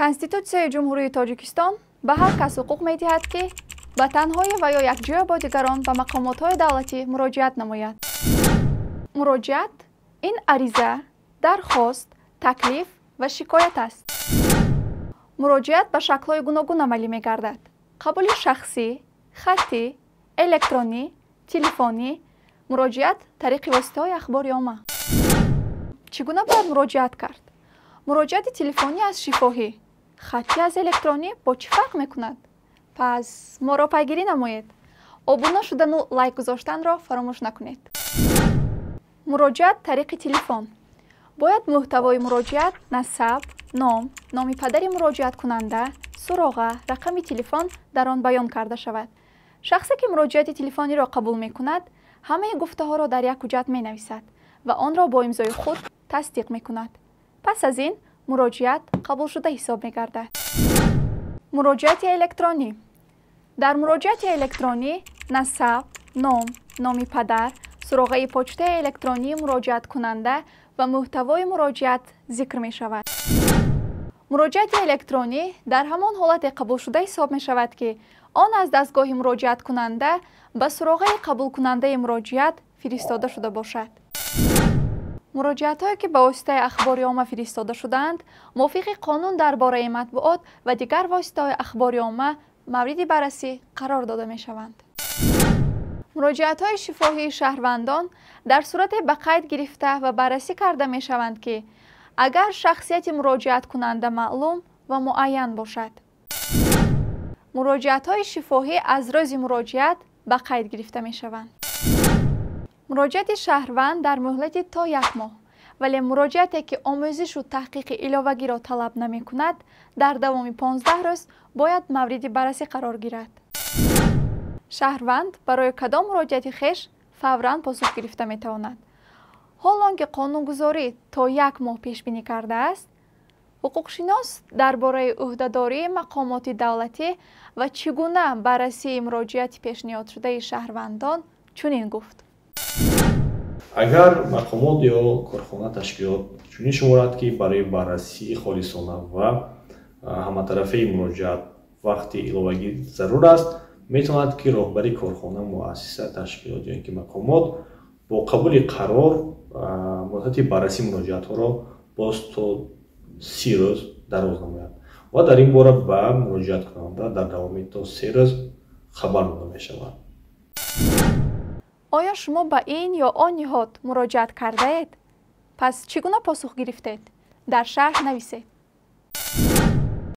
Конституцияи Ҷумҳурии Тоҷикистон ба ҳар кас ҳуқуқ медиҳад, ки ба танҳоӣ ва ё якҷоя бо дигарон ба мақомотҳои давлатӣ муроҷиат намояд. Муроҷиат ин ариза, дархост, таклиф ва шикоят аст. Муроҷиат ба шаклҳои гуногун амалӣ мегардад. Қабули шахсӣ, хаттӣ, электронӣ, телефонӣ, муроҷиат тариқи воситаҳои ахбори омма. Чӣ гуна бояд муроҷиат кард? Муроҷиати телефонӣ аз шифоҳӣ, хаттӣ аз электронӣ бо чӣ фарқ мекунад? Пас моро пайгирӣ намоед. Обуна шудану лайк гузоштанро фаромӯш накунед. Муроҷиат тариқи телефон. Бояд муҳтавои муроҷиат, насаб, ном, номи падари муроҷиаткунанда, суроға, рақами телефон дар он баён карда шавад. Шахсе ки муроҷиати телефониро қабул мекунад, ҳамаи гуфтаҳоро дар як ҳуҷҷат менависад ва онро бо имзои худ тасдиқ мекунад. пас аз ин муроҷиат қабулшуда ҳисоб мегардад. Муроҷиати электронӣ. Дар муроҷиати электронӣ насаб, ном, номи падар, суроғаи почтаи электронии муроҷиаткунанда ва муҳтавои муроҷиат зикр мешавад. Муроҷиати электронӣ дар ҳамон ҳолате қабулшуда ҳисоб мешавад, ки он аз дастгоҳи муроҷиаткунанда ба суроғаи қабулкунандаи муроҷиат фиристода шуда бошад. муроҷиатҳое ки ба воситаи ахбори омма фиристода шудаанд, мувофиқи қонун дар бораи матбуот ва дигар воситаҳои ахбори омма мавриди баррасӣ қарор дода мешаванд. муроҷиатҳои шифоҳии шаҳрвандон дар сурате ба қайд гирифта ва баррасӣ карда мешаванд, ки агар шахсияти муроҷиаткунанда маълум ва муайян бошад. муроҷиатҳои шифоҳӣ аз рӯзи муроҷиат ба қайд гирифта мешаванд. муроҷиати шаҳрванд дар муҳлати то 1 моҳ, вале муроҷиате ки омӯзишу таҳқиқи иловагиро талаб намекунад, дар давоми 15 рӯз бояд мавриди баррасӣ қарор гирад. шаҳрванд барои кадом муроҷиати хеш фавран посух гирифта метавонад. ҳоло он ки қонунгузорӣ то 1 моҳ пешбинӣ кардааст, ҳуқуқшинос дар бораи ӯҳдадории мақомоти давлатӣ ва чӣ гуна баррасии муроҷиати пешниҳодшудаи шаҳрвандон чунин гуфт. агар мақомот ё корхона ташкилот чунин шуморад, ки барои баррасии холисона ва ҳаматарафаи муроҷиат вақти иловагӣ зарур аст, метавонад ки роҳбари корхона, муассиса, ташкилот ё ин ки мақомот бо қабули қарор муддати баррасии муроҷиатҳоро боз то 30 рӯз дароз намояд ва дар ин бора ба муроҷиаткунанда дар давоми то 3 рӯз хабар дода мешавад. оя шумо ба ин ё он ниҳод муроҷиат кардаед? пас чӣ гуна посух гирифтед? дар шарҳ нависед.